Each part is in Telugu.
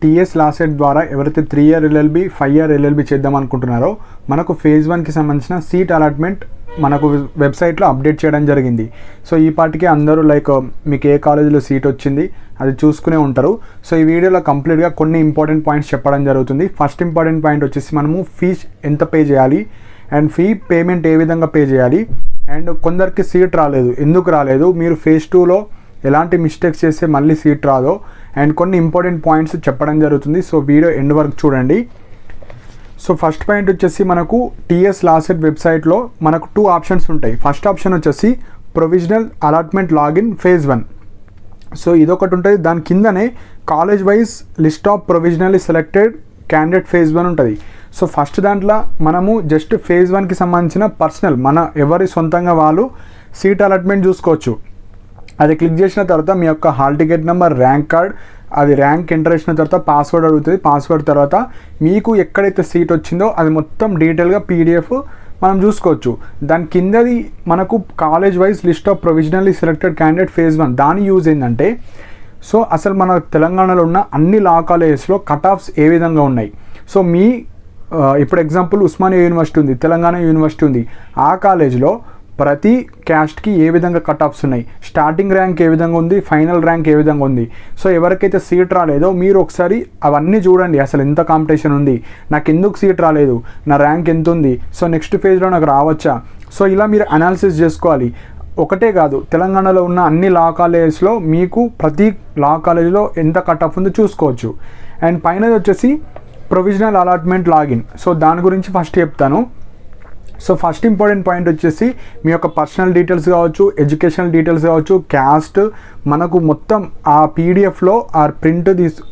టీఎస్ లాసెట్ ద్వారా ఎవరైతే 3 year LLB 5 year LLB చేద్దాం అనుకుంటున్నారో మనకు ఫేజ్ 1కి సంబంధించిన సీట్ అలాట్మెంట్ మనకు వెబ్సైట్లో అప్డేట్ చేయడం జరిగింది. సో ఈ పాటికి అందరూ లైక్ మీకు ఏ కాలేజీలో సీట్ వచ్చింది అది చూసుకునే ఉంటారు. సో ఈ వీడియోలో కంప్లీట్గా కొన్ని ఇంపార్టెంట్ పాయింట్స్ చెప్పడం జరుగుతుంది. ఫస్ట్ ఇంపార్టెంట్ పాయింట్ వచ్చేసి మనము ఫీజ్ ఎంత పే చేయాలి అండ్ ఫీ పేమెంట్ ఏ విధంగా పే చేయాలి అండ్ కొందరికి సీట్ రాలేదు, ఎందుకు రాలేదు, మీరు ఫేజ్ 2లో ఎలాంటి మిస్టేక్స్ చేస్తే మళ్ళీ సీట్ రాదో అండ్ కొన్ని ఇంపార్టెంట్ పాయింట్స్ చెప్పడం జరుగుతుంది. సో వీడియో ఎండ్ వరకు చూడండి. సో ఫస్ట్ పాయింట్ వచ్చేసి మనకు టీఎస్ లాసెట్ వెబ్సైట్లో మనకు 2 ఆప్షన్స్ ఉంటాయి. ఫస్ట్ ఆప్షన్ వచ్చేసి provisional allotment login phase 1. So ఇదొకటి ఉంటుంది. దాని కిందనే college wise list of provisionally selected candidate phase 1 ఉంటుంది. సో ఫస్ట్ దాంట్లో మనము జస్ట్ ఫేజ్ 1కి సంబంధించిన పర్సనల్ మన ఎవరి సొంతంగా వాళ్ళు సీట్ అలాట్మెంట్ చూసుకోవచ్చు. అది క్లిక్ చేసిన తర్వాత మీ యొక్క hall ticket number, rank card, అది ర్యాంక్ ఎంటర్ చేసిన తర్వాత పాస్వర్డ్ అడుగుతుంది. పాస్వర్డ్ తర్వాత మీకు ఎక్కడైతే సీట్ వచ్చిందో అది మొత్తం డీటెయిల్గా PDF మనం చూసుకోవచ్చు. దాని కిందది మనకు college wise list of provisionally selected candidate phase 1. దాని యూజ్ ఏంటంటే సో అసలు మన తెలంగాణలో ఉన్న అన్ని లా కాలేజెస్లో కట్ ఆఫ్స్ ఏ విధంగా ఉన్నాయి. సో మీ ఇప్పుడు ఎగ్జాంపుల్ ఉస్మానియా యూనివర్సిటీ ఉంది, తెలంగాణ యూనివర్సిటీ ఉంది. ఆ కాలేజ్లో ప్రతి క్యాస్ట్కి ఏ విధంగా కట్ ఆఫ్స్ ఉన్నాయి, స్టార్టింగ్ ర్యాంక్ ఏ విధంగా ఉంది, ఫైనల్ ర్యాంక్ ఏ విధంగా ఉంది. సో ఎవరికైతే సీట్ రాలేదో మీరు ఒకసారి అవన్నీ చూడండి, అసలు ఎంత కాంపిటీషన్ ఉంది, నాకు ఎందుకు సీట్ రాలేదు, నా ర్యాంక్ ఎంత ఉంది, సో నెక్స్ట్ ఫేజ్లో నాకు రావచ్చా. సో ఇలా మీరు అనాలిసిస్ చేసుకోవాలి. ఒకటే కాదు, తెలంగాణలో ఉన్న అన్ని లా కాలేజెస్లో మీకు ప్రతి లా కాలేజ్లో ఎంత కట్ ఆఫ్ ఉందో చూసుకోవచ్చు. అండ్ పైన వచ్చేసి ప్రొవిజనల్ అలాట్మెంట్ లాగిన్. సో దాని గురించి ఫస్ట్ చెప్తాను. సో ఫస్ట్ ఇంపార్టెంట్ పాయింట్ వచ్చేసి మీ యొక్క పర్సనల్ డీటెయిల్స్ కావచ్చు, ఎడ్యుకేషనల్ డీటెయిల్స్ కావచ్చు, క్యాస్ట్, మనకు మొత్తం ఆ PDFలో ఆ ప్రింట్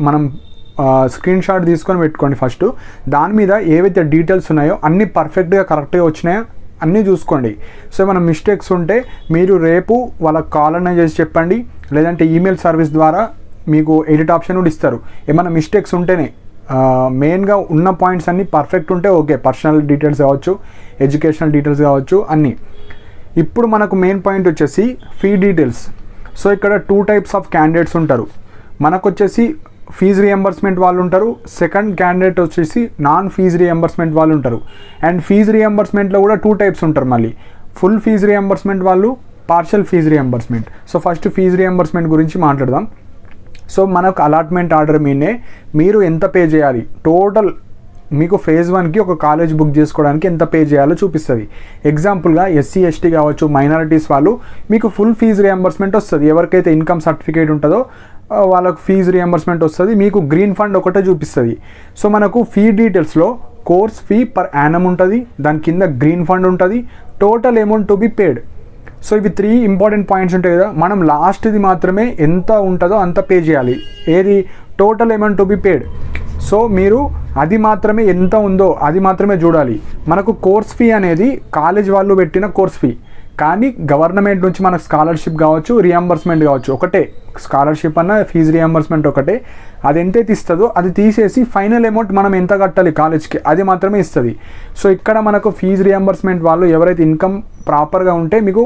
మనం స్క్రీన్ షాట్ తీసుకొని పెట్టుకోండి. ఫస్ట్ దాని మీద ఏవైతే డీటెయిల్స్ ఉన్నాయో అన్నీ పర్ఫెక్ట్గా కరెక్ట్గా వచ్చినాయో అన్నీ చూసుకోండి. సో ఏమైనా మిస్టేక్స్ ఉంటే మీరు రేపు వాళ్ళకి కాల్ అన్న చేసి చెప్పండి, లేదంటే ఈమెయిల్ సర్వీస్ ద్వారా మీకు ఎడిట్ ఆప్షన్ కూడా ఇస్తారు. ఏమైనా మిస్టేక్స్ ఉంటేనే మెయిన్గా ఉన్న పాయింట్స్ అన్నీ పర్ఫెక్ట్ ఉంటే ఓకే, పర్సనల్ డీటెయిల్స్ కావచ్చు, ఎడ్యుకేషనల్ డీటెయిల్స్ కావచ్చు అన్నీ. ఇప్పుడు మనకు మెయిన్ పాయింట్ వచ్చేసి ఫీ డీటెయిల్స్. సో ఇక్కడ 2 types ఆఫ్ క్యాండిడేట్స్ ఉంటారు. మనకు వచ్చేసి ఫీజు రియంబర్స్మెంట్ వాళ్ళు ఉంటారు, సెకండ్ క్యాండిడేట్ వచ్చేసి నాన్ ఫీజు రియంబర్స్మెంట్ వాళ్ళు ఉంటారు. అండ్ ఫీజు రియంబర్స్మెంట్లో కూడా 2 types ఉంటారు మళ్ళీ, ఫుల్ ఫీజు రియంబర్స్మెంట్ వాళ్ళు, partial fees reimbursement. So first fees reimbursement గురించి మాట్లాడదాం. సో మనకు అలాట్మెంట్ ఆర్డర్ మీనే మీరు ఎంత పే చేయాలి, టోటల్ మీకు ఫేజ్ 1కి ఒక కాలేజ్ బుక్ చేసుకోవడానికి ఎంత పే చేయాలో చూపిస్తుంది. ఎగ్జాంపుల్గా SC ST కావచ్చు, మైనారిటీస్ వాళ్ళు మీకు ఫుల్ ఫీజు రియంబర్స్మెంట్ వస్తుంది. ఎవరికైతే ఇన్కమ్ సర్టిఫికేట్ ఉంటుందో వాళ్ళకు ఫీజు రియంబర్స్మెంట్ వస్తుంది. మీకు గ్రీన్ ఫండ్ ఒకటే చూపిస్తుంది. సో మనకు ఫీ డీటెయిల్స్లో కోర్స్ ఫీ పర్ యానం ఉంటుంది, దాని కింద గ్రీన్ ఫండ్ ఉంటుంది, total amount to be paid. So ఇవి 3 ఇంపార్టెంట్ పాయింట్స్ ఉంటాయి కదా, మనం లాస్ట్ది మాత్రమే ఎంత ఉంటుందో అంత పే చేయాలి. ఏది total amount to be paid. So మీరు అది మాత్రమే ఎంత ఉందో అది మాత్రమే చూడాలి. మనకు కోర్స్ ఫీ అనేది కాలేజ్ వాళ్ళు పెట్టిన కోర్స్ ఫీ, కానీ గవర్నమెంట్ నుంచి మనకు స్కాలర్షిప్ కావచ్చు, రియంబర్స్మెంట్ కావచ్చు ఒకటే. స్కాలర్షిప్ అన్న ఫీజు రియంబర్స్మెంట్ ఒకటే. అది ఎంతైతే ఇస్తుందో అది తీసేసి ఫైనల్ అమౌంట్ మనం ఎంత కట్టాలి కాలేజ్కి అది మాత్రమే ఇస్తుంది. సో ఇక్కడ మనకు ఫీజు రియంబర్స్మెంట్ వాళ్ళు ఎవరైతే ఇన్కమ్ ప్రాపర్గా ఉంటే మీకు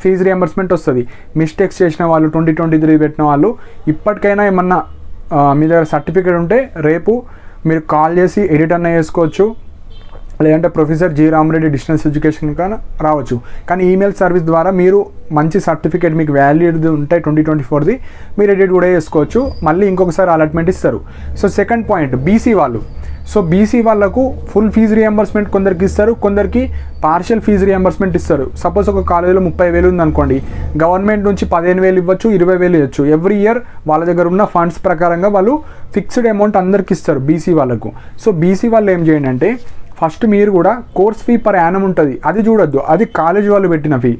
ఫీజు రియంబర్స్మెంట్ వస్తుంది. మిస్టేక్స్ చేసిన వాళ్ళు 2023 పెట్టిన వాళ్ళు ఇప్పటికైనా ఏమన్నా మీ దగ్గర సర్టిఫికేట్ ఉంటే రేపు మీరు కాల్ చేసి ఎడిట్ అన్న చేసుకోవచ్చు, లేదంటే professor G. Rama Reddy distance education కానీ రావచ్చు. కానీ ఈమెయిల్ సర్వీస్ ద్వారా మీరు మంచి సర్టిఫికేట్ మీకు వ్యాలిడ్ ఉంటే 2024ది మీరు ఎడిట్ కూడా చేసుకోవచ్చు. మళ్ళీ ఇంకొకసారి అలాట్మెంట్ ఇస్తారు. సో సెకండ్ పాయింట్ BC వాళ్ళు. సో BC వాళ్ళకు ఫుల్ ఫీజు రియంబర్స్మెంట్ కొందరికి ఇస్తారు, కొందరికి పార్షియల్ ఫీజు రియంబర్స్మెంట్ ఇస్తారు. సపోజ్ ఒక కాలేజీలో 30,000 ఉందనుకోండి, గవర్నమెంట్ నుంచి 15,000 ఇవ్వచ్చు, 20,000 ఇవ్వచ్చు. ఎవ్రీ ఇయర్ వాళ్ళ దగ్గర ఉన్న ఫండ్స్ ప్రకారంగా వాళ్ళు ఫిక్స్డ్ అమౌంట్ అందరికి ఇస్తారు BC వాళ్ళకు. సో BC వాళ్ళు ఏం చేయండి అంటే ఫస్ట్ మీరు కూడా కోర్స్ ఫీ పర్ యానం ఉంటుంది, అది చూడొద్దు, అది కాలేజ్ వాళ్ళు పెట్టిన ఫీ.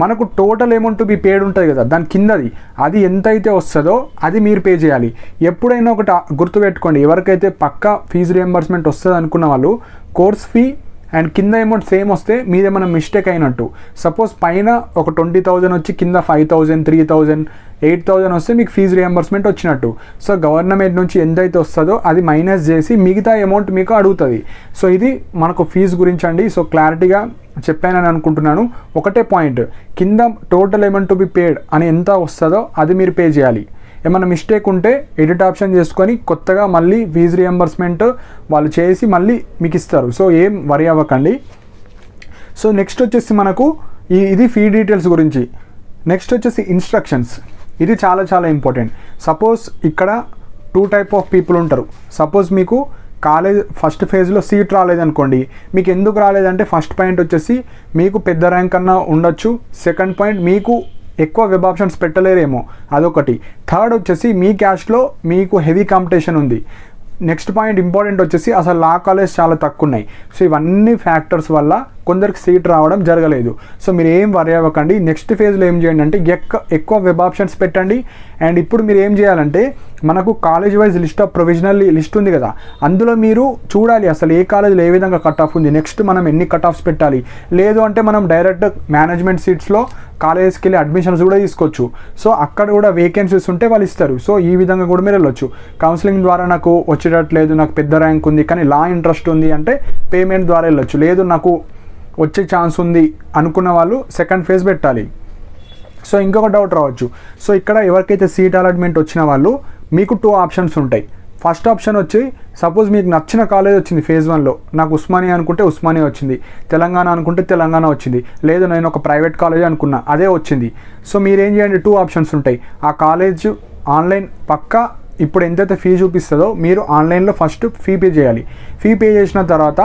మనకు టోటల్ అమౌంట్ టు బి పేడ్ ఉంటుంది కదా, దాని కిందది అది ఎంతైతే వస్తుందో అది మీరు పే చేయాలి. ఎప్పుడైనా ఒకటి గుర్తుపెట్టుకోండి, ఎవరికైతే పక్కా ఫీజు రియంబర్స్మెంట్ వస్తుంది అనుకున్న వాళ్ళు కోర్స్ ఫీ అండ్ కింద అమౌంట్ సేమ్ వస్తే మీదేమైనా మిస్టేక్ అయినట్టు. సపోజ్ పైన ఒక 20,000 వచ్చి కింద 5,000, 3,000, 8,000 వస్తే మీకు ఫీజు రియంబర్స్మెంట్ వచ్చినట్టు. సో గవర్నమెంట్ నుంచి ఎంతైతే వస్తుందో అది మైనస్ చేసి మిగతా అమౌంట్ మీకు అడుగుతుంది. సో ఇది మనకు ఫీజు గురించి అండి. సో క్లారిటీగా చెప్పానని అనుకుంటున్నాను. ఒకటే పాయింట్, కింద టోటల్ అమౌంట్ టు బి పేడ్ అని ఎంత వస్తుందో అది మీరు పే చేయాలి. ఏమైనా మిస్టేక్ ఉంటే ఎడిట్ ఆప్షన్ చేసుకొని కొత్తగా మళ్ళీ ఫీజు రియంబర్స్మెంట్ వాళ్ళు చేసి మళ్ళీ మీకు ఇస్తారు. సో ఏం వరి అవ్వకండి. సో నెక్స్ట్ వచ్చేసి మనకు ఇది ఫీ డీటెయిల్స్ గురించి. నెక్స్ట్ వచ్చేసి ఇన్స్ట్రక్షన్స్. ఇది చాలా చాలా ఇంపార్టెంట్. సపోజ్ ఇక్కడ 2 టైప్ ఆఫ్ పీపుల్ ఉంటారు. సపోజ్ మీకు కాలేజ్ ఫస్ట్ ఫేజ్లో సీట్ రాలేదనుకోండి, మీకు ఎందుకు రాలేదంటే ఫస్ట్ పాయింట్ వచ్చేసి మీకు పెద్ద ర్యాంక్ అన్నా ఉండొచ్చు. సెకండ్ పాయింట్ మీకు ఎక్కువ వెబ్ ఆప్షన్స్ పెట్టలేరేమో, అదొకటి. థర్డ్ వచ్చేసి మీ క్యాస్ట్లో మీకు హెవీ కాంపిటీషన్ ఉంది. నెక్స్ట్ పాయింట్ ఇంపార్టెంట్ వచ్చేసి అసలు లా కాలేజ్ చాలా తక్కువ ఉన్నాయి. సో ఇవన్నీ ఫ్యాక్టర్స్ వల్ల కొందరికి సీట్ రావడం జరగలేదు. సో మీరు ఏం వరి అవ్వకండి. నెక్స్ట్ ఫేజ్లో ఏం చేయండి అంటే ఎక్కువ వెబ్ ఆప్షన్స్ పెట్టండి. అండ్ ఇప్పుడు మీరు ఏం చేయాలంటే మనకు college wise list of provisional list ఉంది కదా, అందులో మీరు చూడాలి అసలు ఏ కాలేజ్లో ఏ విధంగా కట్ ఆఫ్ ఉంది, నెక్స్ట్ మనం ఎన్ని కట్ ఆఫ్స్ పెట్టాలి. లేదు అంటే మనం డైరెక్ట్ మేనేజ్మెంట్ సీట్స్లో కాలేజ్కి వెళ్ళి అడ్మిషన్స్ కూడా తీసుకోవచ్చు. సో అక్కడ కూడా వేకెన్సీస్ ఉంటే వాళ్ళు ఇస్తారు. సో ఈ విధంగా కూడా మీరు వెళ్ళొచ్చు. కౌన్సిలింగ్ ద్వారా నాకు వచ్చేటట్లేదు, నాకు పెద్ద ర్యాంక్ ఉంది కానీ లా ఇంట్రెస్ట్ ఉంది అంటే పేమెంట్ ద్వారా వెళ్ళొచ్చు. లేదు నాకు వచ్చే ఛాన్స్ ఉంది అనుకున్న వాళ్ళు సెకండ్ ఫేజ్ పెట్టాలి. సో ఇంకొక డౌట్ రావచ్చు. సో ఇక్కడ ఎవరికైతే సీట్ అలాట్మెంట్ వచ్చిన వాళ్ళు మీకు 2 ఆప్షన్స్ ఉంటాయి. ఫస్ట్ ఆప్షన్ వచ్చి సపోజ్ మీకు నచ్చిన కాలేజ్ వచ్చింది ఫేజ్ 1లో, నాకు ఉస్మానియా అనుకుంటే ఉస్మానియా వచ్చింది, తెలంగాణ అనుకుంటే తెలంగాణ వచ్చింది, లేదు నేను ఒక ప్రైవేట్ కాలేజ్ అనుకున్నా అదే వచ్చింది. సో మీరేం చేయండి, 2 ఆప్షన్స్ ఉంటాయి. ఆ కాలేజ్ ఆన్లైన్ పక్కా ఇప్పుడు ఎంతైతే ఫీ చూపిస్తుందో మీరు ఆన్లైన్లో ఫస్ట్ ఫీ పే చేయాలి. ఫీ పే చేసిన తర్వాత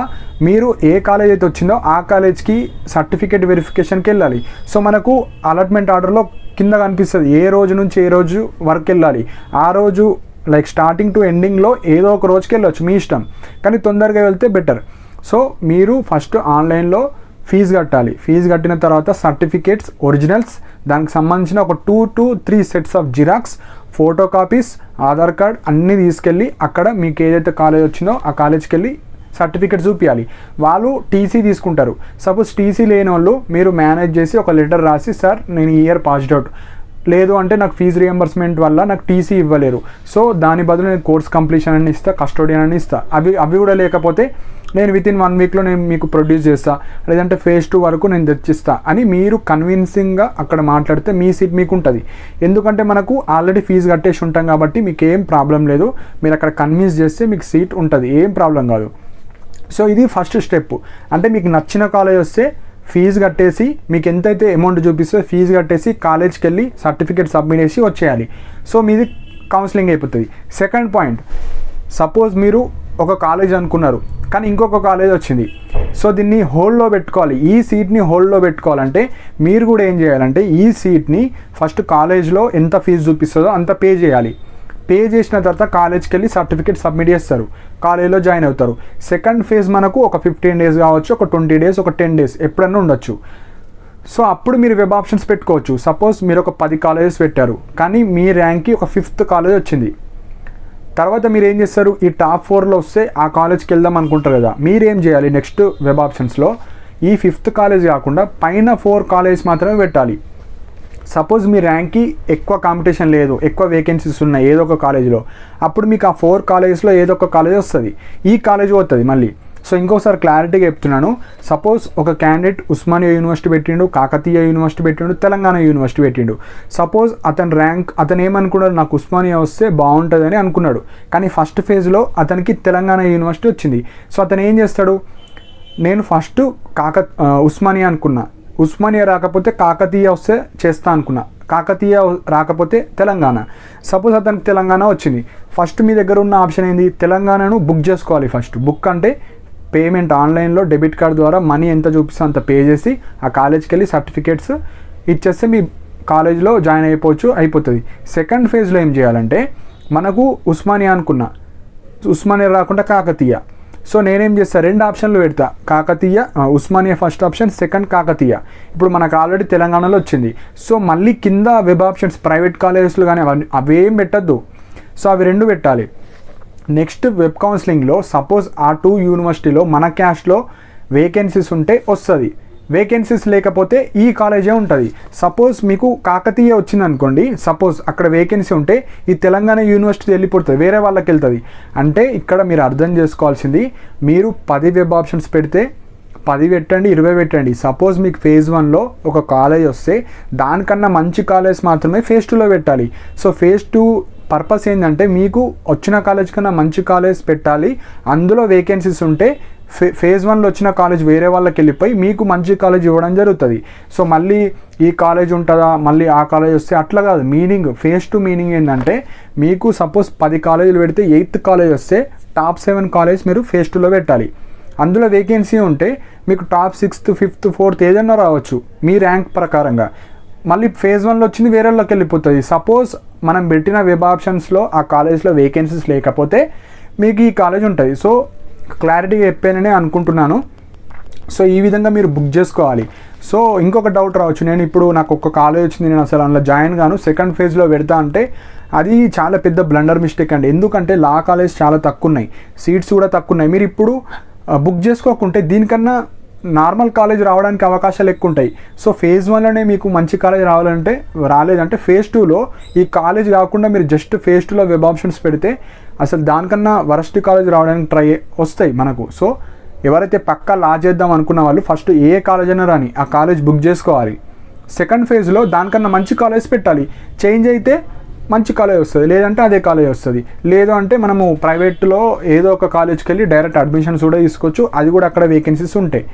మీరు ఏ కాలేజ్ అయితే వచ్చిందో ఆ కాలేజ్కి సర్టిఫికేట్ వెరిఫికేషన్కి వెళ్ళాలి. సో మనకు అలాట్మెంట్ ఆర్డర్లో కింద కనిపిస్తుంది ఏ రోజు నుంచి ఏ రోజు వరకు వెళ్ళాలి. ఆ రోజు లైక్ స్టార్టింగ్ టు ఎండింగ్లో ఏదో ఒక రోజుకి వెళ్ళొచ్చు, మీ ఇష్టం, కానీ తొందరగా వెళ్తే బెటర్. సో మీరు ఫస్ట్ ఆన్లైన్లో ఫీజు కట్టాలి. ఫీజు కట్టిన తర్వాత సర్టిఫికేట్స్ ఒరిజినల్స్, దానికి సంబంధించిన ఒక 2 to 3 sets of xerox, photo copies, Aadhaar card అన్నీ తీసుకెళ్ళి అక్కడ మీకు ఏదైతే కాలేజ్ వచ్చిందో ఆ కాలేజ్కి వెళ్ళి సర్టిఫికేట్ చూపించాలి. వాళ్ళు టీసీ తీసుకుంటారు. సపోజ్ టీసీ లేని వాళ్ళు మీరు మేనేజ్ చేసి ఒక లెటర్ రాసి, సార్ నేను ఈ ఇయర్ పాస్డ్ అవుట్, లేదు అంటే నాకు ఫీజు రియంబర్స్మెంట్ వల్ల నాకు టీసీ ఇవ్వలేరు, సో దాని బదులు నేను కోర్స్ కంప్లీషన్ అని ఇస్తా, కస్టోడియన్ అని ఇస్తా, అవి కూడా లేకపోతే నేను వితిన్ 1 వీక్లో నేను మీకు ప్రొడ్యూస్ చేస్తా, లేదంటే ఫేజ్ 2 వరకు నేను తెచ్చిస్తా అని మీరు కన్విన్సింగ్గా అక్కడ మాట్లాడితే మీ సీట్ మీకు ఉంటుంది. ఎందుకంటే మనకు ఆల్రెడీ ఫీజు కట్టేసి ఉంటాం కాబట్టి మీకు ఏం ప్రాబ్లం లేదు. మీరు అక్కడ కన్విన్స్ చేస్తే మీకు సీట్ ఉంటుంది, ఏం ప్రాబ్లం కాదు. సో ఇది ఫస్ట్ స్టెప్. అంటే మీకు నచ్చిన కాలేజ్ వస్తే ఫీజు కట్టేసి మీకు ఎంతైతే అమౌంట్ చూపిస్తే ఫీజు కట్టేసి కాలేజ్కి వెళ్ళి సర్టిఫికేట్ సబ్మిట్ చేసి వచ్చేయాలి. సో మీది కౌన్సిలింగ్ అయిపోతుంది. సెకండ్ పాయింట్, సపోజ్ మీరు ఒక కాలేజ్ అనుకున్నారు కానీ ఇంకొక కాలేజ్ వచ్చింది. సో దీన్ని హోల్డ్లో పెట్టుకోవాలి. ఈ సీట్ని హోల్డ్లో పెట్టుకోవాలంటే మీరు కూడా ఏం చేయాలంటే ఈ సీట్ని ఫస్ట్ కాలేజ్లో ఎంత ఫీజు చూపిస్తుందో అంత పే చేయాలి. పే చేసిన తర్వాత కాలేజ్కి వెళ్ళి సర్టిఫికేట్ సబ్మిట్ చేస్తారు, కాలేజ్లో జాయిన్ అవుతారు. సెకండ్ ఫేజ్ మనకు ఒక 15 days కావచ్చు, ఒక 20 days, ఒక 10 days ఎప్పుడన్నా ఉండొచ్చు. సో అప్పుడు మీరు వెబ్ ఆప్షన్స్ పెట్టుకోవచ్చు. సపోజ్ మీరు ఒక 10 కాలేజెస్ పెట్టారు కానీ మీ ర్యాంక్కి ఒక 5th కాలేజ్ వచ్చింది. తర్వాత మీరు ఏం చేస్తారు, ఈ టాప్ 4లో వస్తే ఆ కాలేజ్కి వెళ్దాం అనుకుంటారు కదా, మీరేం చేయాలి నెక్స్ట్ వెబ్ ఆప్షన్స్లో ఈ 5th కాలేజ్ కాకుండా పైన 4 కాలేజెస్ మాత్రమే పెట్టాలి. సపోజ్ మీ ర్యాంక్కి ఎక్కువ కాంపిటీషన్ లేదు, ఎక్కువ వేకెన్సీస్ ఉన్నాయి ఏదో ఒక కాలేజీలో, అప్పుడు మీకు ఆ 4 కాలేజెస్లో ఏదో ఒక కాలేజ్ వస్తుంది, ఈ కాలేజ్ పోతుంది మళ్ళీ. సో ఇంకోసారి క్లారిటీగా చెప్తున్నాను. సపోజ్ ఒక క్యాండిడేట్ ఉస్మానియా యూనివర్సిటీ పెట్టిండు, కాకతీయ యూనివర్సిటీ పెట్టిండు, తెలంగాణ యూనివర్సిటీ పెట్టిండు. సపోజ్ అతని ర్యాంక్ అతను ఏమనుకున్నాడు, నాకు ఉస్మానియా వస్తే బాగుంటుందని అనుకున్నాడు, కానీ ఫస్ట్ ఫేజ్లో అతనికి తెలంగాణ యూనివర్సిటీ వచ్చింది. సో అతను ఏం చేస్తాడు, నేను ఫస్ట్ ఉస్మానియా అనుకున్నా, ఉస్మానియా రాకపోతే కాకతీయ వస్తే చేస్తా అనుకున్నా, కాకతీయ రాకపోతే తెలంగాణ. సపోజ్ అతనికి తెలంగాణ వచ్చింది, ఫస్ట్ మీ దగ్గర ఉన్న ఆప్షన్ ఏంది, తెలంగాణను బుక్ చేసుకోవాలి. ఫస్ట్ బుక్ అంటే పేమెంట్ ఆన్లైన్లో డెబిట్ కార్డ్ ద్వారా మనీ ఎంత చూపిస్తే అంత పే చేసి ఆ కాలేజ్కి వెళ్ళి సర్టిఫికేట్స్ ఇచ్చేస్తే మీ కాలేజ్లో జాయిన్ అయిపోతుంది. సెకండ్ ఫేజ్లో ఏం చేయాలంటే మనకు ఉస్మానియా అనుకున్నా, ఉస్మానియా రాకుండా కాకతీయ. సో నేనేం చేస్తా, 2 ఆప్షన్లు పెడతా, Kakatiya Osmania first option, second Kakatiya. ఇప్పుడు మనకు ఆల్రెడీ తెలంగాణలో వచ్చింది. సో మళ్ళీ కింద వెబ్ ఆప్షన్స్ ప్రైవేట్ కాలేజెస్లు కానీ అవేం పెట్టద్దు. సో అవి 2 పెట్టాలి. నెక్స్ట్ వెబ్ కౌన్సిలింగ్లో సపోజ్ ఆ 2 యూనివర్సిటీలో మన క్యాస్ట్లో వేకెన్సీస్ ఉంటే వస్తుంది, వేకెన్సీస్ లేకపోతే ఈ కాలేజే ఉంటుంది. సపోజ్ మీకు కాకతీయ వచ్చింది అనుకోండి, సపోజ్ అక్కడ వేకెన్సీ ఉంటే ఈ తెలంగాణ యూనివర్సిటీ వెళ్ళిపోతుంది, వేరే వాళ్ళకి వెళ్తుంది. అంటే ఇక్కడ మీరు అర్థం చేసుకోవాల్సింది, మీరు 10 వెబ్ ఆప్షన్స్ పెడితే 10 పెట్టండి, 20 పెట్టండి. సపోజ్ మీకు ఫేజ్ 1లో ఒక కాలేజ్ వస్తే దానికన్నా మంచి కాలేజ్ మాత్రమే ఫేజ్ 2లో పెట్టాలి. సో ఫేజ్ 2 పర్పస్ ఏంటంటే మీకు వచ్చిన కాలేజ్ కన్నా మంచి కాలేజ్ పెట్టాలి. అందులో వేకెన్సీస్ ఉంటే ఫేజ్ 1లో వచ్చిన కాలేజ్ వేరే వాళ్ళకి వెళ్ళిపోయి మీకు మంచి కాలేజ్ ఇవ్వడం జరుగుతుంది. సో మళ్ళీ ఈ కాలేజ్ ఉంటుందా, మళ్ళీ ఆ కాలేజ్ వస్తే అట్లా కాదు. మీనింగ్ ఫేజ్ 2 మీనింగ్ ఏంటంటే మీకు సపోజ్ 10 కాలేజీలు పెడితే 8th కాలేజ్ వస్తే టాప్ 7 కాలేజ్ మీరు ఫేజ్ 2లో పెట్టాలి. అందులో వేకెన్సీ ఉంటే మీకు టాప్ 6th, 5th, 4th ఏదైనా రావచ్చు మీ ర్యాంక్ ప్రకారంగా. మళ్ళీ ఫేజ్ 1లో వచ్చింది వేరే వాళ్ళకి వెళ్ళిపోతుంది. సపోజ్ మనం పెట్టిన వెబ్ ఆప్షన్స్లో ఆ కాలేజ్లో వేకెన్సీస్ లేకపోతే మీకు ఈ కాలేజ్ ఉంటుంది. సో క్లారిటీగా చెప్పాననే అనుకుంటున్నాను. సో ఈ విధంగా మీరు బుక్ చేసుకోవాలి. సో ఇంకొక డౌట్ రావచ్చు, నేను ఇప్పుడు నాకు ఒక కాలేజ్ వచ్చింది, నేను అసలు అందులో జాయిన్ గాను, సెకండ్ ఫేజ్లో పెడతా అంటే అది చాలా పెద్ద బ్లండర్ మిస్టేక్ అండి. ఎందుకంటే లా కాలేజ్ చాలా తక్కువ ఉన్నాయి, సీట్స్ కూడా తక్కువ ఉన్నాయి. మీరు ఇప్పుడు బుక్ చేసుకోకుంటే దీనికన్నా నార్మల్ కాలేజ్ రావడానికి అవకాశాలు ఎక్కువ ఉంటాయి. సో ఫేజ్ 1లోనే మీకు మంచి కాలేజ్ రాలేదంటే ఫేజ్ 2లో ఈ కాలేజ్ కాకుండా మీరు జస్ట్ ఫేజ్ 2లో వెబ్ ఆప్షన్స్ పెడితే అసలు దానికన్నా వరస్ట్ కాలేజ్ రావడానికి వస్తాయి మనకు. సో ఎవరైతే పక్కా లా చేద్దాం అనుకున్న వాళ్ళు ఫస్ట్ ఏ కాలేజ్ అయినా రాని ఆ కాలేజ్ బుక్ చేసుకోవాలి. సెకండ్ ఫేజ్లో దానికన్నా మంచి కాలేజ్ పెట్టాలి. చేంజ్ అయితే మంచి కాలేజ్ వస్తుంది, లేదంటే అదే కాలేజ్ వస్తుంది. లేదు అంటే మనము ప్రైవేట్లో ఏదో ఒక కాలేజ్కి వెళ్ళి డైరెక్ట్ అడ్మిషన్స్ కూడా తీసుకోవచ్చు, అది కూడా అక్కడ వేకెన్సీస్ ఉంటాయి.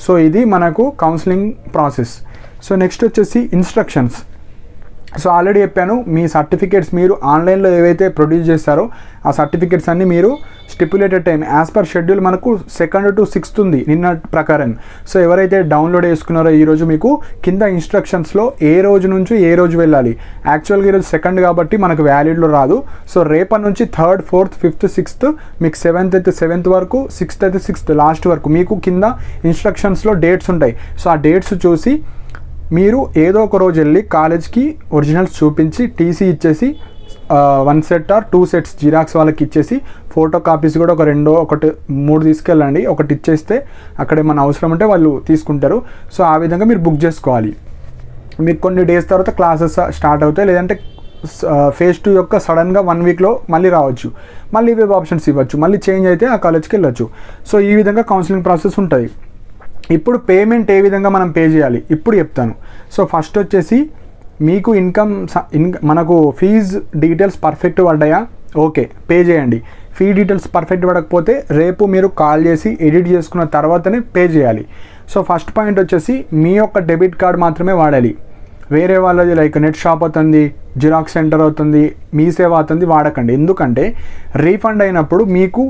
సో ఇది మనకు కౌన్సిలింగ్ ప్రాసెస్. సో నెక్స్ట్ వచ్చేసి ఇన్స్ట్రక్షన్స్. సో ఆల్రెడీ చెప్పాను, మీ సర్టిఫికేట్స్ మీరు ఆన్లైన్లో ఏవైతే ప్రొడ్యూస్ చేస్తారో ఆ సర్టిఫికేట్స్ అన్నీ మీరు stipulated time as per schedule మనకు 2nd to 6th ఉంది నిన్న ప్రకారం. సో ఎవరైతే డౌన్లోడ్ చేసుకున్నారో ఈరోజు మీకు కింద ఇన్స్ట్రక్షన్స్లో ఏ రోజు నుంచి ఏ రోజు వెళ్ళాలి. యాక్చువల్గా ఈరోజు 2nd కాబట్టి మనకు వ్యాలిడ్లో రాదు. సో రేపటి నుంచి 3rd, 4th, 5th, 6th మీకు 7th అయితే 7th వరకు, 6th అయితే 6th లాస్ట్ వరకు మీకు కింద ఇన్స్ట్రక్షన్స్లో డేట్స్ ఉంటాయి. సో ఆ డేట్స్ చూసి మీరు ఏదో ఒక రోజు వెళ్ళి కాలేజ్కి ఒరిజినల్స్ చూపించి టీసీ ఇచ్చేసి 1 set or 2 sets జిరాక్స్ వాళ్ళకి ఇచ్చేసి ఫోటో కాపీస్ కూడా ఒక 3 తీసుకెళ్ళండి. ఒకటి ఇచ్చేస్తే అక్కడ ఏమైనా అవసరం ఉంటే వాళ్ళు తీసుకుంటారు. సో ఆ విధంగా మీరు బుక్ చేసుకోవాలి. మీకు కొన్ని డేస్ తర్వాత క్లాసెస్ స్టార్ట్ అవుతాయి, లేదంటే ఫేజ్ 2 యొక్క సడన్గా 1 weekలో మళ్ళీ రావచ్చు, మళ్ళీ వెబ్ ఆప్షన్స్ ఇవ్వచ్చు, మళ్ళీ చేంజ్ అయితే ఆ కాలేజ్కి వెళ్ళొచ్చు. సో ఈ విధంగా కౌన్సిలింగ్ ప్రాసెస్ ఉంటుంది. ఇప్పుడు పేమెంట్ ఏ విధంగా మనం పే చేయాలి ఇప్పుడు చెప్తాను. సో ఫస్ట్ వచ్చేసి మీకు మనకు ఫీజ్ డీటెయిల్స్ పర్ఫెక్ట్ పడ్డాయా, ఓకే పే చేయండి. ఫీ డీటెయిల్స్ పర్ఫెక్ట్ పడకపోతే రేపు మీరు కాల్ చేసి ఎడిట్ చేసుకున్న తర్వాతనే పే చేయాలి. సో ఫస్ట్ పాయింట్ వచ్చేసి మీ యొక్క డెబిట్ కార్డ్ మాత్రమే వాడాలి. వేరే వాళ్ళది లైక్ నెట్ షాప్ అవుతుంది, జిరాక్స్ సెంటర్ అవుతుంది, మీ సేవ అవుతుంది వాడకండి. ఎందుకంటే రీఫండ్ అయినప్పుడు మీకు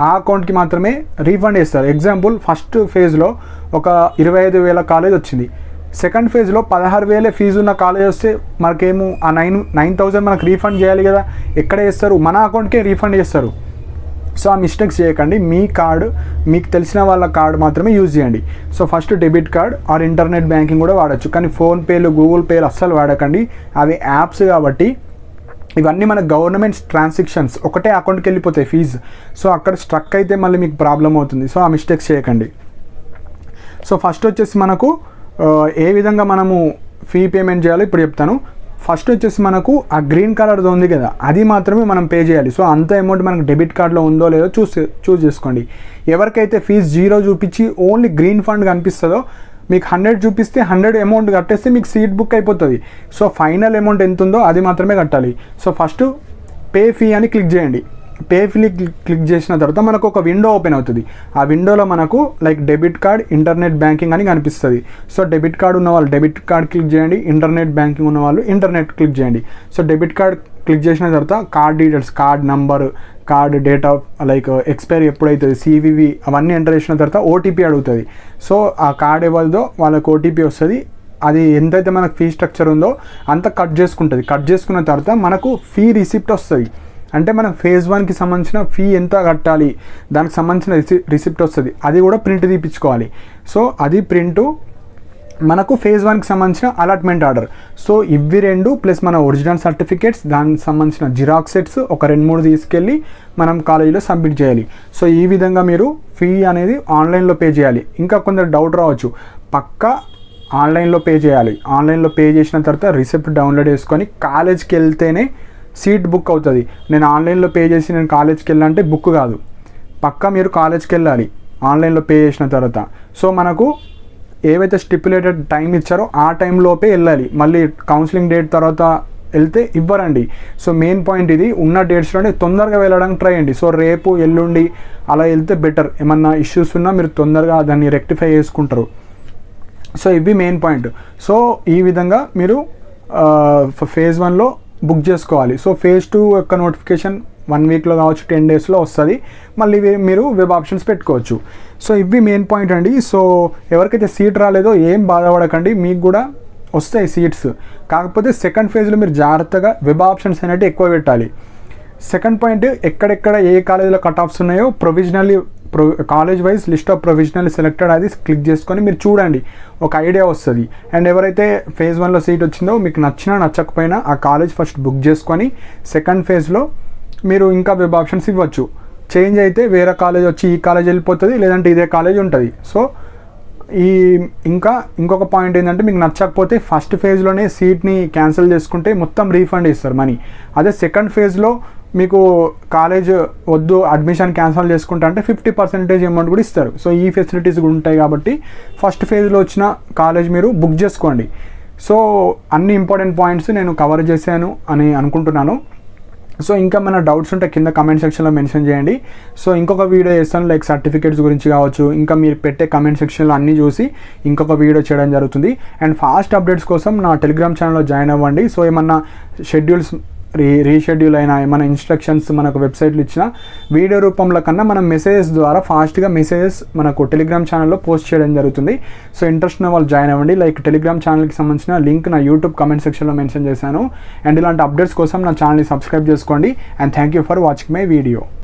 ఆ అకౌంట్కి మాత్రమే రీఫండ్ చేస్తారు. ఎగ్జాంపుల్ ఫస్ట్ ఫేజ్లో ఒక 25,000 కాలేజ్ వచ్చింది, సెకండ్ ఫేజ్లో 16,000 ఫీజు ఉన్న కాలేజ్ వస్తే మనకేమో ఆ 9,000 మనకు రీఫండ్ చేయాలి కదా, ఎక్కడ చేస్తారు, మన అకౌంట్కే రీఫండ్ చేస్తారు. సో ఆ మిస్టేక్స్ చేయకండి. మీ కార్డు మీకు తెలిసిన వాళ్ళ కార్డు మాత్రమే యూజ్ చేయండి. So first debit card or internet banking కూడా వాడచ్చు, కానీ ఫోన్పేలు, గూగుల్ పేలు అస్సలు వాడకండి. అవి యాప్స్ కాబట్టి ఇవన్నీ మన గవర్నమెంట్ ట్రాన్సాక్షన్స్, ఒకటే అకౌంట్కి వెళ్ళిపోతాయి ఫీజు. సో అక్కడ స్ట్రక్ అయితే మళ్ళీ మీకు ప్రాబ్లం అవుతుంది. సో ఆ మిస్టేక్స్ చేయకండి. సో ఫస్ట్ వచ్చేసి మనకు ఏ విధంగా మనము ఫీ పేమెంట్ చేయాలో ఇప్పుడు చెప్తాను. ఫస్ట్ వచ్చేసి మనకు ఆ గ్రీన్ కలర్ది ఉంది కదా, అది మాత్రమే మనం పే చేయాలి. సో అంత అమౌంట్ మనకు డెబిట్ కార్డ్లో ఉందో లేదో చూస్ చేసుకోండి. ఎవరికైతే ఫీజు 0 చూపించి ఓన్లీ గ్రీన్ ఫండ్ కనిపిస్తుందో మీకు 100 చూపిస్తే 100 అమౌంట్ కట్టేస్తే మీకు సీట్ బుక్ అయిపోతుంది. సో ఫైనల్ అమౌంట్ ఎంత ఉందో అది మాత్రమే కట్టాలి. సో ఫస్ట్ పే ఫీ అని క్లిక్ చేయండి. పే ఫీ క్లిక్ చేసిన తర్వాత మనకు ఒక విండో ఓపెన్ అవుతుంది. ఆ విండోలో మనకు like debit card, internet banking అని కనిపిస్తుంది. సో డెబిట్ కార్డ్ ఉన్న వాళ్ళు డెబిట్ కార్డ్ క్లిక్ చేయండి, ఇంటర్నెట్ బ్యాంకింగ్ ఉన్న వాళ్ళు ఇంటర్నెట్ క్లిక్ చేయండి. సో డెబిట్ కార్డ్ క్లిక్ చేసిన తర్వాత card details, card number, card date of like expiry ఎప్పుడైతుంది, సివివి అవన్నీ ఎంటర్ చేసిన తర్వాత ఓటీపీ అడుగుతుంది. సో ఆ కార్డ్ ఎవరిదో వాళ్ళకి ఓటీపీ వస్తుంది. అది ఎంతైతే మనకు ఫీ స్ట్రక్చర్ ఉందో అంత కట్ చేసుకుంటుంది. కట్ చేసుకున్న తర్వాత మనకు ఫీ రిసిప్ట్ వస్తుంది. అంటే మనం ఫేజ్ 1కి సంబంధించిన ఫీ ఎంత కట్టాలి దానికి సంబంధించిన రిసిప్ట్ వస్తుంది. అది కూడా ప్రింట్ తీపించుకోవాలి. సో అది ప్రింటు మనకు ఫేజ్ 1కి సంబంధించిన అలాట్మెంట్ ఆర్డర్. సో ఇవి 2 ప్లస్ మన ఒరిజినల్ సర్టిఫికేట్స్, దానికి సంబంధించిన జిరాక్స్ సెట్స్ ఒక 2-3 తీసుకెళ్ళి మనం కాలేజీలో సబ్మిట్ చేయాలి. సో ఈ విధంగా మీరు ఫీ అనేది ఆన్లైన్లో పే చేయాలి. ఇంకా కొందరు డౌట్ రావచ్చు, పక్కా ఆన్లైన్లో పే చేయాలి. ఆన్లైన్లో పే చేసిన తర్వాత రిసిప్ట్ డౌన్లోడ్ చేసుకొని కాలేజ్కి వెళ్తేనే సీట్ బుక్ అవుతుంది. నేను ఆన్లైన్లో పే చేసి నేను కాలేజ్కి వెళ్ళాలంటే బుక్ కాదు, పక్కా మీరు కాలేజ్కి వెళ్ళాలి. ఆన్లైన్లో పే చేసిన తర్వాత. సో మనకు ఏవైతే స్టిపులేటెడ్ టైం ఇచ్చారో ఆ టైంలోపే వెళ్ళాలి. మళ్ళీ కౌన్సిలింగ్ డేట్ తర్వాత వెళ్తే ఇవ్వరండి. సో మెయిన్ పాయింట్ ఇది, ఉన్న డేట్స్లోనే తొందరగా వెళ్ళడానికి ట్రై చేయండి. సో రేపు ఎల్లుండి అలా వెళ్తే బెటర్. ఏమన్నా ఇష్యూస్ ఉన్నా మీరు తొందరగా దాన్ని రెక్టిఫై చేసుకుంటారు. సో ఇవి మెయిన్ పాయింట్. సో ఈ విధంగా మీరు ఫేజ్ 1లో బుక్ చేసుకోవాలి. సో ఫేజ్ 2 యొక్క నోటిఫికేషన్ 1 వీక్లో కావచ్చు, 10 డేస్లో వస్తుంది. మళ్ళీ మీరు వెబ్ ఆప్షన్స్ పెట్టుకోవచ్చు. సో ఇవి మెయిన్ పాయింట్ అండి. సో ఎవరికైతే సీట్ రాలేదో ఏం బాధపడకండి, మీకు కూడా వస్తాయి సీట్స్. కాకపోతే సెకండ్ ఫేజ్లో మీరు జాగ్రత్తగా వెబ్ ఆప్షన్స్ అనేవి ఎక్కువ పెట్టాలి. సెకండ్ పాయింట్, ఎక్కడెక్కడ ఏ కాలేజీలో కట్ ఆఫ్స్ ఉన్నాయో college wise list of provisional selected అది క్లిక్ చేసుకొని మీరు చూడండి, ఒక ఐడియా వస్తుంది. అండ్ ఎవరైతే ఫేజ్ 1లో సీట్ వచ్చిందో మీకు నచ్చినా నచ్చకపోయినా ఆ కాలేజ్ ఫస్ట్ బుక్ చేసుకొని సెకండ్ ఫేజ్లో మీరు ఇంకా వెబ్ ఆప్షన్స్ ఇవ్వచ్చు. చేంజ్ అయితే వేరే కాలేజ్ వచ్చి ఈ కాలేజ్ వెళ్ళిపోతుంది, లేదంటే ఇదే కాలేజ్ ఉంటుంది. సో ఇంకొక పాయింట్ ఏంటంటే, మీకు నచ్చకపోతే ఫస్ట్ ఫేజ్లోనే సీట్ని క్యాన్సిల్ చేసుకుంటే మొత్తం రీఫండ్ ఇస్తారు మనీ. అదే సెకండ్ ఫేజ్లో మీకు కాలేజ్ వద్దు, అడ్మిషన్ క్యాన్సిల్ చేసుకుంటా అంటే 50% అమౌంట్ కూడా ఇస్తారు. సో ఈ ఫెసిలిటీస్ కూడా ఉంటాయి కాబట్టి ఫస్ట్ ఫేజ్లో వచ్చిన కాలేజ్ మీరు బుక్ చేసుకోండి. సో అన్ని ఇంపార్టెంట్ పాయింట్స్ నేను కవర్ చేశాను అని అనుకుంటున్నాను. సో ఇంకా మన డౌట్స్ ఉంటే కింద కమెంట్ సెక్షన్లో మెన్షన్ చేయండి. సో ఇంకొక వీడియో చేస్తాను, లైక్ సర్టిఫికేట్స్ గురించి కావచ్చు, ఇంకా మీరు పెట్టే కమెంట్ సెక్షన్లో అన్నీ చూసి ఇంకొక వీడియో చేయడం జరుగుతుంది. అండ్ ఫాస్ట్ అప్డేట్స్ కోసం నా టెలిగ్రామ్ ఛానల్లో జాయిన్ అవ్వండి. సో ఏమన్నా షెడ్యూల్స్ రీషెడ్యూల్ అయినా, ఏమైనా ఇన్స్ట్రక్షన్స్ మనకు వెబ్సైట్లు ఇచ్చిన వీడియో రూపంలో కన్నా మనం మెసేజెస్ ద్వారా ఫాస్ట్గా మెసేజెస్ మనకు టెలిగ్రామ్ ఛానల్లో పోస్ట్ చేయడం జరుగుతుంది. సో ఇంట్రెస్ట్ ఉన్న వాళ్ళు జాయిన్ అవ్వండి. లైక్ టెలిగ్రామ్ ఛానల్కి సంబంధించిన లింక్ నా యూట్యూబ్ కమెంట్ సెక్షన్లో మెన్షన్ చేశాను. అండ్ ఇలాంటి అప్డేట్స్ కోసం నా ఛానల్ని సబ్స్క్రైబ్ చేసుకోండి. And thank you for watching my video.